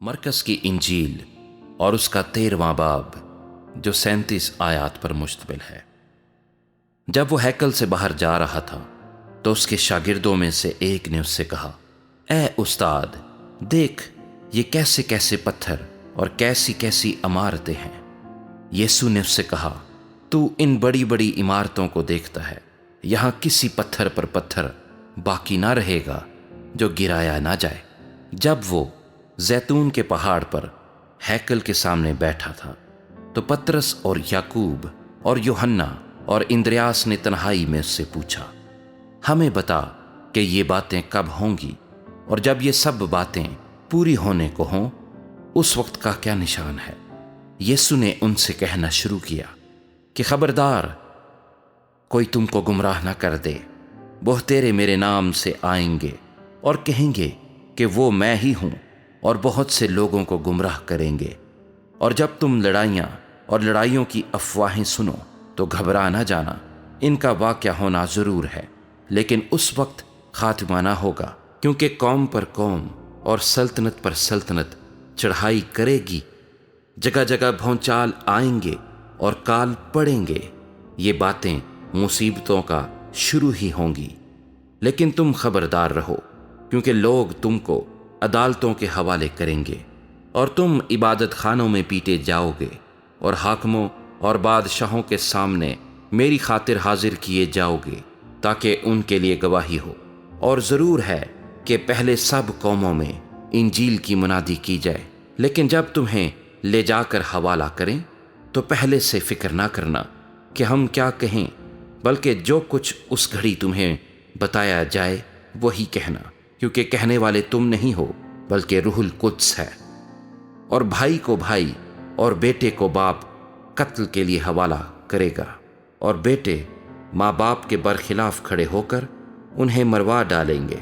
मरकज़ की इंजील और उसका 13वां बाब जो 37 आयात पर मुश्तमिल है। जब वो हैकल से बाहर जा रहा था तो उसके शागिर्दों में से एक ने उससे कहा, ए उस्ताद, देख ये कैसे कैसे पत्थर और कैसी कैसी इमारतें हैं। यीशु ने उससे कहा, तू इन बड़ी बड़ी इमारतों को देखता है, यहाँ किसी पत्थर पर पत्थर बाकी ना रहेगा जो गिराया ना जाए। जब वो जैतून के पहाड़ पर हैकल के सामने बैठा था तो पतरस और याकूब और यूहन्ना और इंद्रियास ने तन्हाई में उससे पूछा, हमें बता कि ये बातें कब होंगी और जब ये सब बातें पूरी होने को हों उस वक्त का क्या निशान है। यीशु ने उनसे कहना शुरू किया कि खबरदार कोई तुमको गुमराह ना कर दे। वो तेरे मेरे नाम से आएंगे और कहेंगे कि वो मैं ही हूं और बहुत से लोगों को गुमराह करेंगे। और जब तुम लड़ाइयाँ और लड़ाइयों की अफवाहें सुनो तो घबरा ना जाना, इनका वाक़या होना ज़रूर है, लेकिन उस वक्त खात्मा ना होगा, क्योंकि कौम पर कौम और सल्तनत पर सल्तनत चढ़ाई करेगी। जगह जगह भौचाल आएंगे और काल पड़ेंगे। ये बातें मुसीबतों का शुरू ही होंगी, लेकिन तुम खबरदार रहो, क्योंकि लोग तुमको अदालतों के हवाले करेंगे और तुम इबादत खानों में पीटे जाओगे और हाकिमों और बादशाहों के सामने मेरी खातिर हाजिर किए जाओगे ताकि उनके लिए गवाही हो। और ज़रूर है कि पहले सब कौमों में इंजील की मुनादी की जाए, लेकिन जब तुम्हें ले जाकर हवाला करें तो पहले से फिक्र ना करना कि हम क्या कहें, बल्कि जो कुछ उस घड़ी तुम्हें बताया जाए वही कहना, क्योंकि कहने वाले तुम नहीं हो बल्कि रूहुल कुद्स है। और भाई को भाई और बेटे को बाप कत्ल के लिए हवाला करेगा और बेटे माँ बाप के बरखिलाफ खड़े होकर उन्हें मरवा डालेंगे।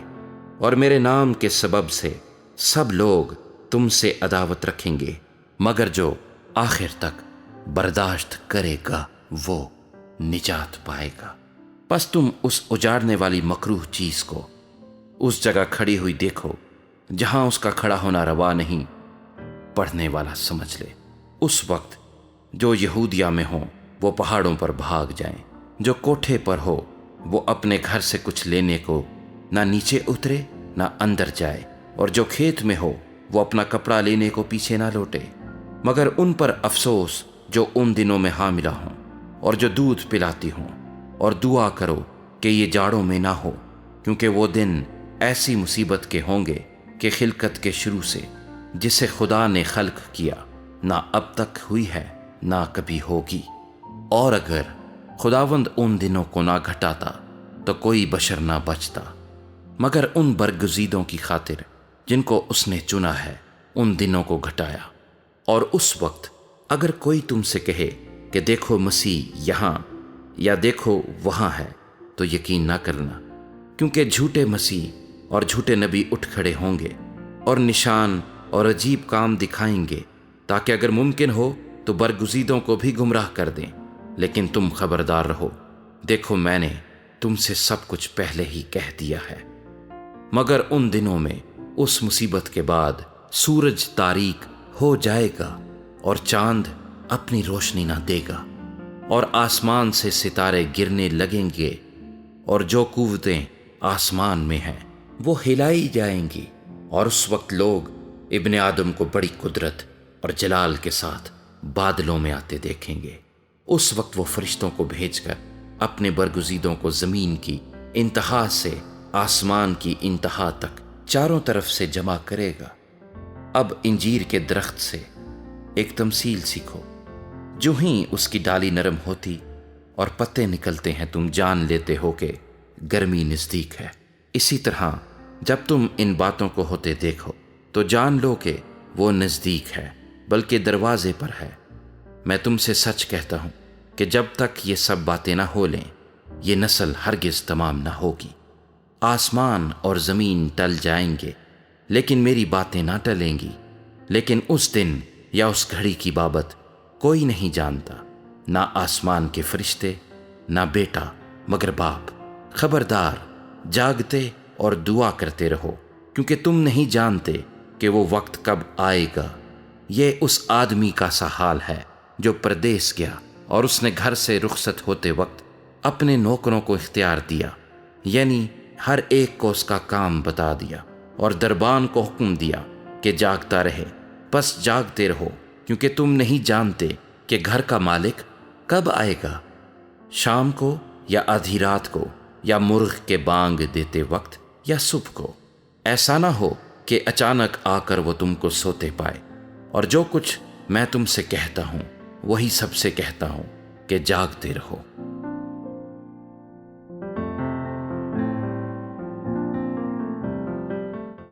और मेरे नाम के सबब से सब लोग तुमसे अदावत रखेंगे, मगर जो आखिर तक बर्दाश्त करेगा वो निजात पाएगा। बस तुम उस उजाड़ने वाली मकरूह चीज़ को उस जगह खड़ी हुई देखो जहां उसका खड़ा होना रवा नहीं, पढ़ने वाला समझ ले। उस वक्त जो यहूदिया में हो वो पहाड़ों पर भाग जाएं, जो कोठे पर हो वो अपने घर से कुछ लेने को ना नीचे उतरे ना अंदर जाए, और जो खेत में हो वो अपना कपड़ा लेने को पीछे ना लौटे। मगर उन पर अफसोस जो उन दिनों में हामिला हों और जो दूध पिलाती हों, और दुआ करो कि ये जाड़ों में ना हो, क्योंकि वो दिन ऐसी मुसीबत के होंगे कि खिलकत के शुरू से जिसे खुदा ने खल्क किया ना अब तक हुई है ना कभी होगी। और अगर खुदावंद उन दिनों को ना घटाता तो कोई बशर ना बचता, मगर उन बरगुज़ीदों की खातिर जिनको उसने चुना है उन दिनों को घटाया। और उस वक्त अगर कोई तुमसे कहे कि देखो मसीह यहाँ या देखो वहाँ है, तो यकीन ना करना, क्योंकि झूठे मसीह और झूठे नबी उठ खड़े होंगे और निशान और अजीब काम दिखाएंगे, ताकि अगर मुमकिन हो तो बरगुज़ीदों को भी गुमराह कर दें। लेकिन तुम खबरदार रहो, देखो मैंने तुमसे सब कुछ पहले ही कह दिया है। मगर उन दिनों में उस मुसीबत के बाद सूरज तारीक हो जाएगा और चांद अपनी रोशनी ना देगा और आसमान से सितारे गिरने लगेंगे और जो कुव्वतें आसमान में हैं वो हिलाई जाएंगी। और उस वक्त लोग इब्ने आदम को बड़ी कुदरत और जलाल के साथ बादलों में आते देखेंगे। उस वक्त वो फरिश्तों को भेजकर अपने बरगुज़ीदों को ज़मीन की इंतहा से आसमान की इंतहा तक चारों तरफ से जमा करेगा। अब इंजीर के दरख्त से एक तमसील सीखो। जो ही उसकी डाली नरम होती और पत्ते निकलते हैं तुम जान लेते हो कि गर्मी नज़दीक है। इसी तरह जब तुम इन बातों को होते देखो तो जान लो कि वो नज़दीक है, बल्कि दरवाजे पर है। मैं तुमसे सच कहता हूँ कि जब तक ये सब बातें ना हो लें ये नस्ल हरगिज़ तमाम ना होगी। आसमान और ज़मीन टल जाएंगे लेकिन मेरी बातें ना टलेंगी। लेकिन उस दिन या उस घड़ी की बाबत कोई नहीं जानता, ना आसमान के फरिश्ते ना बेटा मगर बाप। खबरदार जागते और दुआ करते रहो, क्योंकि तुम नहीं जानते कि کہ وہ وقت کب آئے گا۔ یہ اس آدمی کا سا حال ہے جو پردیس گیا اور اس نے گھر سے رخصت ہوتے وقت اپنے نوکروں کو اختیار دیا، یعنی ہر ایک کو اس کا کام بتا دیا، اور دربان کو حکم دیا کہ جاگتا رہے۔ بس جاگتے رہو، کیونکہ تم نہیں جانتے کہ گھر کا مالک کب آئے گا، شام کو یا آدھی رات کو، یا مرغ کے بانگ دیتے وقت یا صبح کو۔ ایسا نہ ہو کہ اچانک آ کر وہ تم کو سوتے پائے۔ اور جو کچھ میں تم سے کہتا ہوں وہی سب سے کہتا ہوں کہ جاگتے رہو۔